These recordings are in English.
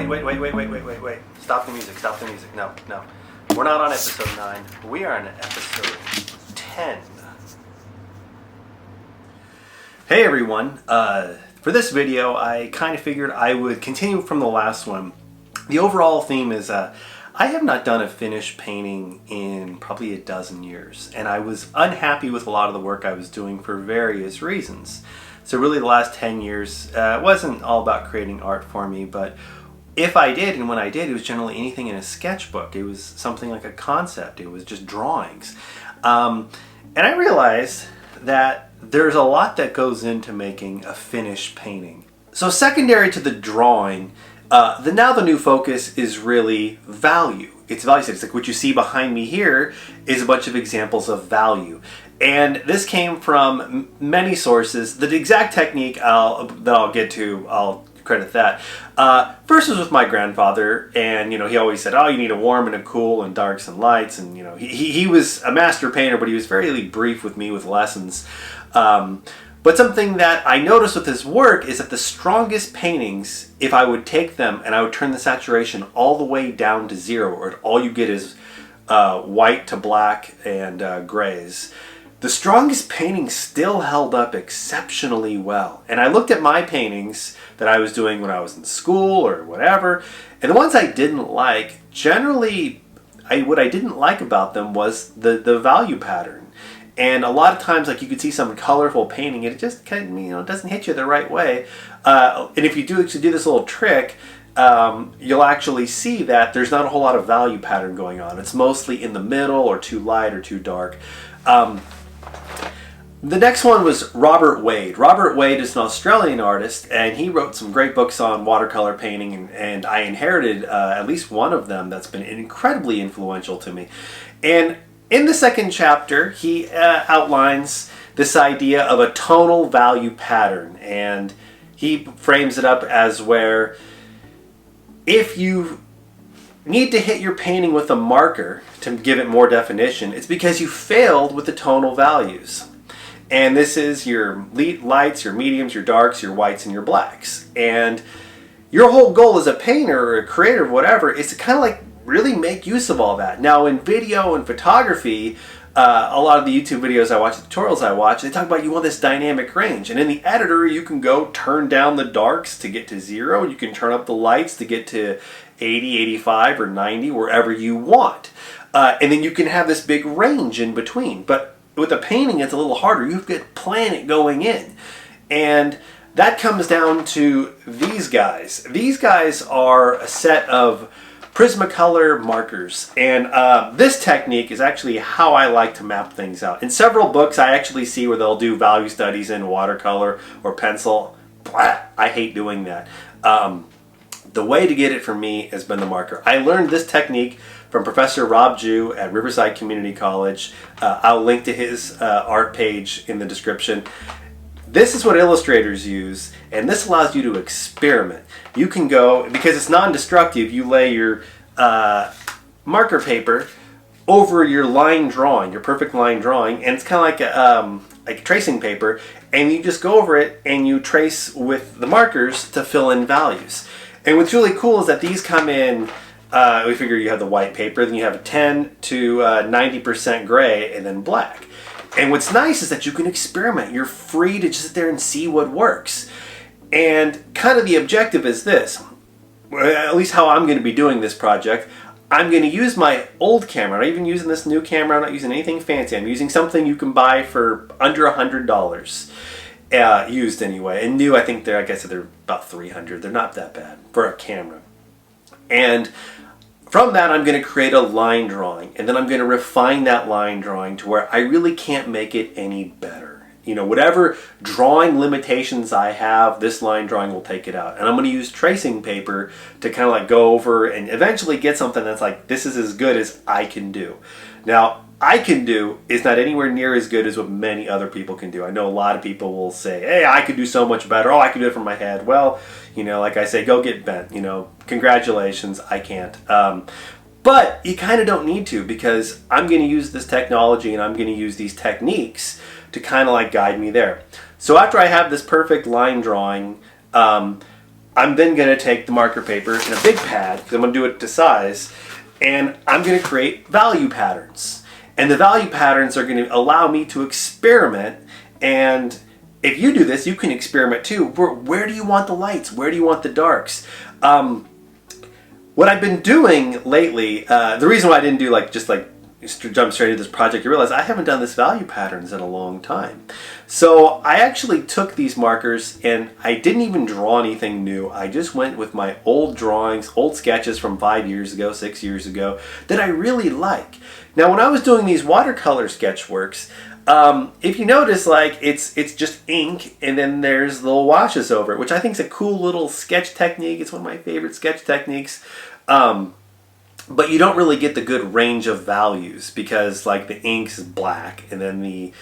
wait. Stop the music, stop the music. No. We're not on episode 9. We are on episode 10. Hey everyone. For this video, I kind of figured I would continue from the last one. The overall theme is I have not done a finished painting in probably a dozen years, and I was unhappy with a lot of the work I was doing for various reasons. So really the last 10 years wasn't all about creating art for me, but if I did, and when I did, it was generally anything in a sketchbook. It was something like a concept. It was just drawings. And I realized that there's a lot that goes into making a finished painting. So secondary to the drawing, now the new focus is really value. It's value studies. Like what you see behind me here is a bunch of examples of value. And this came from many sources. The exact technique that I'll get to, I'll credit that. First was with my grandfather, and he always said, oh, you need a warm and a cool and darks and lights, and he was a master painter, but he was very brief with me with lessons. But something that I noticed with his work is that the strongest paintings, if I would take them and I would turn the saturation all the way down to 0, or all you get is white to black and grays, the strongest paintings still held up exceptionally well. And I looked at my paintings that I was doing when I was in school or whatever, and the ones I didn't like, generally, what I didn't like about them was the value pattern. And a lot of times, like, you could see some colorful painting, and it just kind of, doesn't hit you the right way. And if you do this little trick, you'll actually see that there's not a whole lot of value pattern going on. It's mostly in the middle, or too light, or too dark. The next one was Robert Wade. Robert Wade is an Australian artist, and he wrote some great books on watercolor painting, and I inherited at least one of them that's been incredibly influential to me. And in the second chapter, he outlines this idea of a tonal value pattern, and he frames it up as where if you need to hit your painting with a marker to give it more definition, it's because you failed with the tonal values. And this is your lights, your mediums, your darks, your whites, and your blacks. And your whole goal as a painter or a creator or whatever is to kind of like really make use of all that. Now in video and photography, a lot of the YouTube videos I watch, the tutorials I watch, they talk about you want this dynamic range. And in the editor, you can go turn down the darks to get to 0. You can turn up the lights to get to 80, 85, or 90, wherever you want. And then you can have this big range in between. But with a painting, it's a little harder. You've got to plan it going in. And that comes down to these guys. These guys are a set of Prismacolor Markers. And this technique is actually how I like to map things out. In several books, I actually see where they'll do value studies in watercolor or pencil. Blah, I hate doing that. The way to get it for me has been the marker. I learned this technique from Professor Rob Jew at Riverside Community College. I'll link to his art page in the description. This is what illustrators use, and this allows you to experiment. You can go, because it's non-destructive, you lay your marker paper over your line drawing, your perfect line drawing, and it's kind of like tracing paper, and you just go over it and you trace with the markers to fill in values. And what's really cool is that these come in, we figure you have the white paper, then you have 10 to 90% gray, and then black. And what's nice is that you can experiment. You're free to just sit there and see what works. And kind of the objective is this, at least how I'm going to be doing this project. I'm going to use my old camera. I'm not even using this new camera. I'm not using anything fancy. I'm using something you can buy for under $100. Used anyway, and new, I think they're, like I said, they're about $300. They're not that bad for a camera. And from that, I'm going to create a line drawing, and then I'm going to refine that line drawing to where I really can't make it any better. Whatever drawing limitations I have, this line drawing will take it out. And I'm going to use tracing paper to kind of like go over and eventually get something that's like, this is as good as I can do. Now, I can do is not anywhere near as good as what many other people can do. I know a lot of people will say, hey, I could do so much better. Oh, I can do it from my head. Well, like I say, go get bent. Congratulations, I can't. But you kind of don't need to, because I'm going to use this technology and I'm going to use these techniques to kind of like guide me there. So after I have this perfect line drawing, I'm then going to take the marker paper in a big pad, because I'm going to do it to size, and I'm going to create value patterns. And the value patterns are going to allow me to experiment. And if you do this, you can experiment too. Where do you want the lights? Where do you want the darks? What I've been doing lately, the reason why I didn't do just jump straight into this project, you realize I haven't done this value patterns in a long time. So I actually took these markers and I didn't even draw anything new. I just went with my old drawings, old sketches from 5 years ago, 6 years ago that I really like. Now when I was doing these watercolor sketchworks, if you notice, it's just ink and then there's little washes over it, which I think is a cool little sketch technique. It's one of my favorite sketch techniques. But you don't really get the good range of values because the inks is black, and then the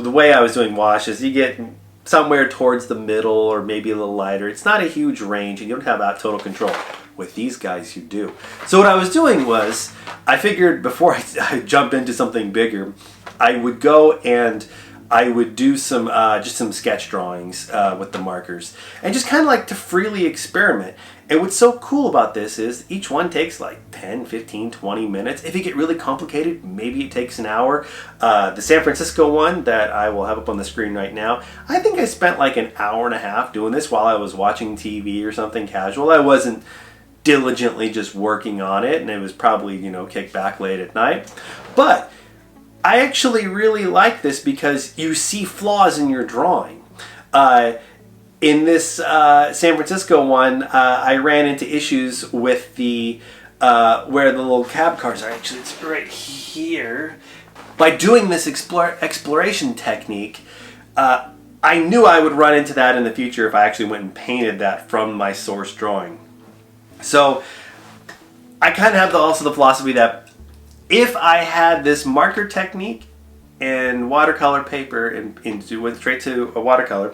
way I was doing washes, you get somewhere towards the middle or maybe a little lighter. It's not a huge range and you don't have that total control. With these guys you do. So what I was doing was, I figured before I jump into something bigger, I would go and I would do some just some sketch drawings with the markers and just kind of to freely experiment. And what's so cool about this is each one takes 10, 15, 20 minutes. If you get really complicated, maybe it takes an hour. The San Francisco one that I will have up on the screen right now, I think I spent an hour and a half doing this while I was watching TV or something casual. I wasn't diligently just working on it, and it was probably, kicked back late at night. But I actually really like this because you see flaws in your drawing. In this San Francisco one, I ran into issues with the where the little cab cars are. Actually, it's right here. By doing this exploration technique, I knew I would run into that in the future if I actually went and painted that from my source drawing. So I kind of have also the philosophy that if I had this marker technique and watercolor paper and went straight to a watercolor,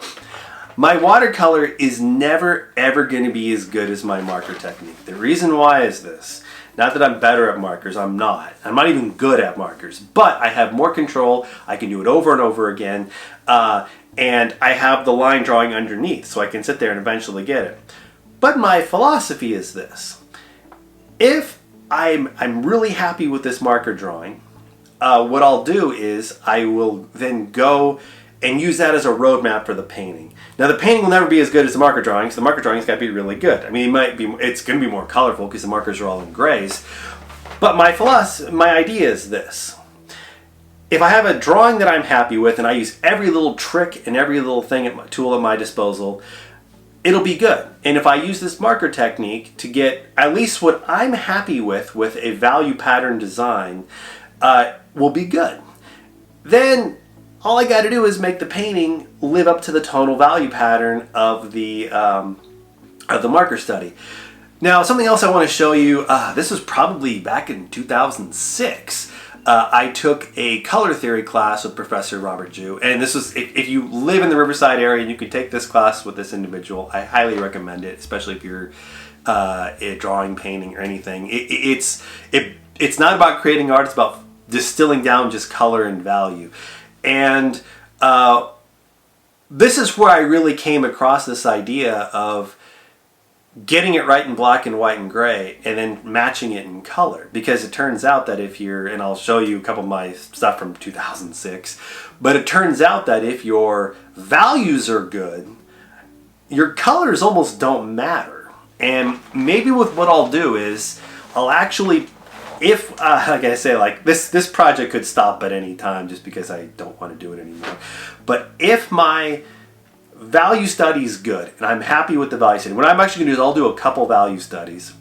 my watercolor is never ever going to be as good as my marker technique. The reason why is this. Not that I'm better at markers, I'm not. I'm not even good at markers, but I have more control. I can do it over and over again, and I have the line drawing underneath, so I can sit there and eventually get it. But my philosophy is this. If I'm really happy with this marker drawing, what I'll do is I will then go and use that as a roadmap for the painting. Now the painting will never be as good as the marker drawing, so the marker drawing's got to be really good. I mean, it's going to be more colorful because the markers are all in grays. But my idea is this. If I have a drawing that I'm happy with and I use every little trick and every little tool at my disposal, it'll be good. And if I use this marker technique to get at least what I'm happy with a value pattern design, will be good. Then all I got to do is make the painting live up to the tonal value pattern of the marker study. Now, something else I want to show you. This was probably back in 2006. I took a color theory class with Professor Robert Jew, and this was, if you live in the Riverside area and you can take this class with this individual, I highly recommend it, especially if you're drawing, painting, or anything. It's not about creating art, it's about distilling down just color and value. And this is where I really came across this idea of getting it right in black and white and gray and then matching it in color, because it turns out that if you're, and I'll show you a couple of my stuff from 2006, but it turns out that if your values are good, your colors almost don't matter. And maybe with what I'll do is I'll actually, if like I say, this project could stop at any time just because I don't want to do it anymore, but if my value study is good and I'm happy with the value study, what I'm actually going to do is I'll do a couple value studies.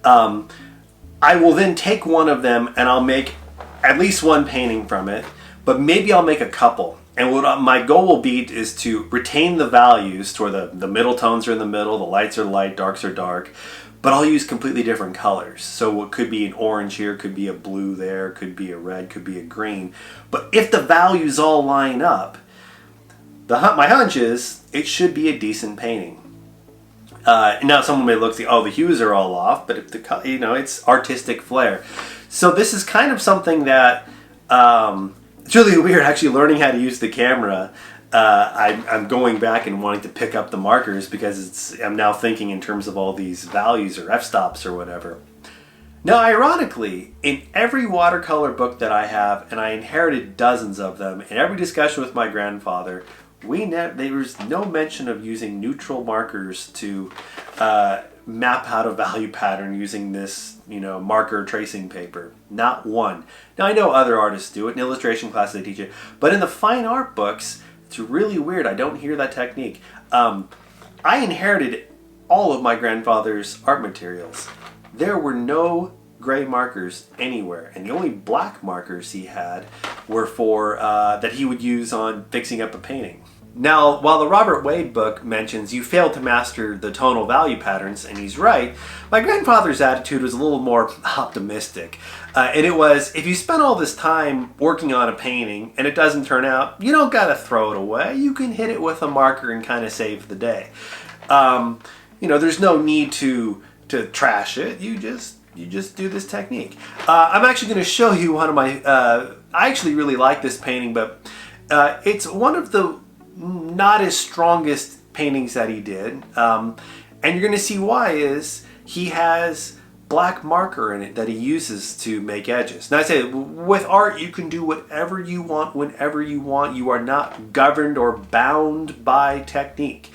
I will then take one of them and I'll make at least one painting from it, but maybe I'll make a couple. And what my goal will be is to retain the values to where the middle tones are in the middle, the lights are light, darks are dark, but I'll use completely different colors. So what could be an orange here, could be a blue there, could be a red, could be a green. But if the values all line up, my hunch is it should be a decent painting. Now someone may look and say, oh, the hues are all off, but if it's artistic flair. So this is kind of something that it's really weird actually learning how to use the camera I'm going back and wanting to pick up the markers because I'm now thinking in terms of all these values or f-stops or whatever. Now, ironically, in every watercolor book that I have, and I inherited dozens of them, in every discussion with my grandfather, there was no mention of using neutral markers to map out a value pattern using this, marker tracing paper. Not one. Now, I know other artists do it. In illustration classes, they teach it. But in the fine art books, it's really weird. I don't hear that technique. I inherited all of my grandfather's art materials. There were no gray markers anywhere, and the only black markers he had were for that he would use on fixing up a painting. Now, while the Robert Wade book mentions you failed to master the tonal value patterns, and he's right, my grandfather's attitude was a little more optimistic. And it was, if you spend all this time working on a painting and it doesn't turn out, you don't gotta throw it away. You can hit it with a marker and kind of save the day. There's no need to trash it. You just do this technique. I'm actually going to show you one of my. I actually really like this painting, but it's one of the not as strongest paintings that he did, and you're going to see why. Is he has black marker in it that he uses to make edges. Now, I say with art you can do whatever you want whenever you want. You are not governed or bound by technique.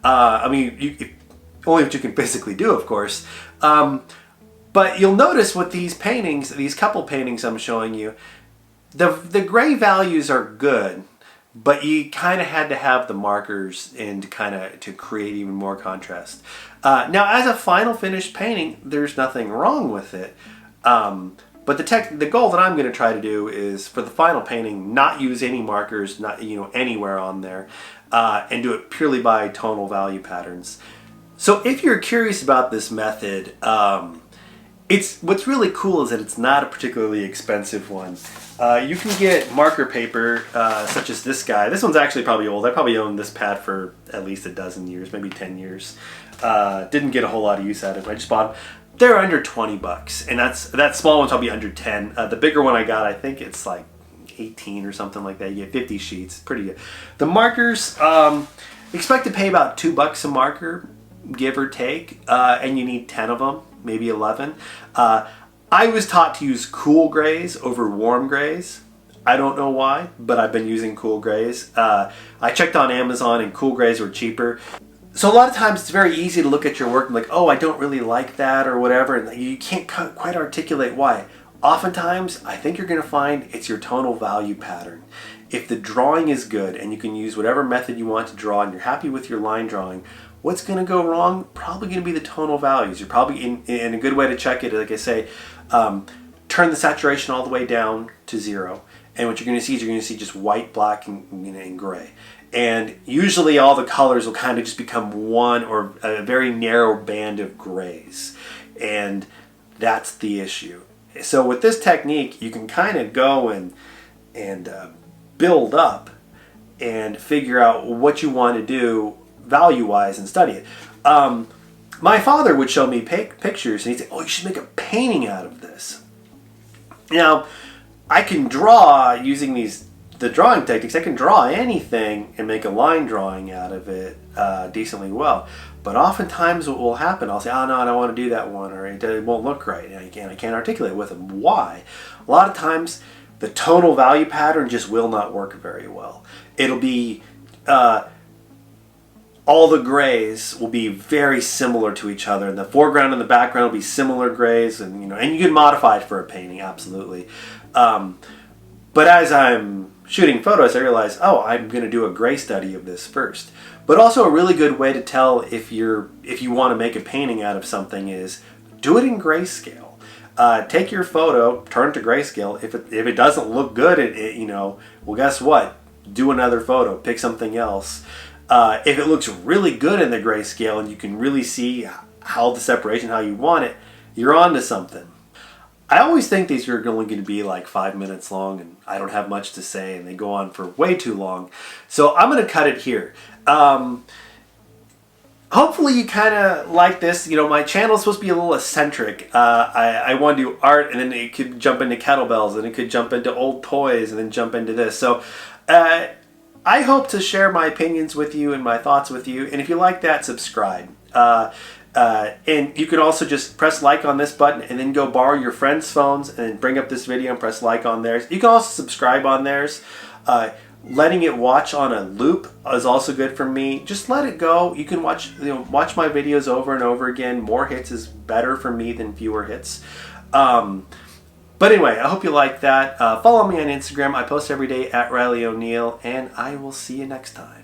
Only what you can physically do, of course. But you'll notice with these paintings, these couple paintings I'm showing you, the gray values are good, but you kind of had to have the markers in to create even more contrast. Now, as a final finished painting, there's nothing wrong with it. But the goal that I'm going to try to do is for the final painting, not use any markers, not anywhere on there, and do it purely by tonal value patterns. So if you're curious about this method, what's really cool is that it's not a particularly expensive one. You can get marker paper such as this guy. This one's actually probably old. I probably owned this pad for at least a dozen years, maybe 10 years. Didn't get a whole lot of use out of it. I just bought them. They're under 20 bucks, and that small one's probably under 10. The bigger one I got, I think it's like 18 or something like that. You get 50 sheets. Pretty good. The markers, expect to pay about $2 a marker, give or take, and you need 10 of them, maybe 11. I was taught to use cool grays over warm grays. I don't know why, but I've been using cool grays. I checked on Amazon and cool grays were cheaper. So a lot of times it's very easy to look at your work and like, oh, I don't really like that or whatever, and you can't quite articulate why. Oftentimes, I think you're going to find it's your tonal value pattern. If the drawing is good and you can use whatever method you want to draw and you're happy with your line drawing, what's going to go wrong? Probably going to be the tonal values. You're probably, in a good way to check it, like I say, turn the saturation all the way down to 0. And what you're going to see is just white, black, and gray. And usually all the colors will kind of just become one or a very narrow band of grays. And that's the issue. So with this technique, you can kind of go and build up and figure out what you want to do value-wise and study it. My father would show me pictures and he'd say, oh, you should make a painting out of this. Now, I can draw using the drawing techniques. I can draw anything and make a line drawing out of it decently well. But oftentimes what will happen, I'll say, oh no, I don't want to do that one, or it won't look right, and I can't articulate with them. Why? A lot of times the tonal value pattern just will not work very well. It'll be, all the grays will be very similar to each other, and the foreground and the background will be similar grays, and you can modify it for a painting, absolutely. But as I'm shooting photos, I realize, oh, I'm going to do a gray study of this first. But also a really good way to tell if you want to make a painting out of something is do it in grayscale. Take your photo, turn it to grayscale. If it doesn't look good, well, guess what? Do another photo. Pick something else. If it looks really good in the grayscale and you can really see how the separation, how you want it, you're on to something. I always think these are only going to be like 5 minutes long, and I don't have much to say, and they go on for way too long. So I'm going to cut it here. Hopefully you kind of like this. My channel is supposed to be a little eccentric. I want to do art, and then it could jump into kettlebells, and it could jump into old toys, and then jump into this. So I hope to share my opinions with you and my thoughts with you. And if you like that, subscribe. And you can also just press like on this button and then go borrow your friends' phones and bring up this video and press like on theirs. You can also subscribe on theirs. Letting it watch on a loop is also good for me. Just let it go. You can watch my videos over and over again. More hits is better for me than fewer hits. But anyway, I hope you like that. Follow me on Instagram. I post every day at Riley O'Neill, and I will see you next time.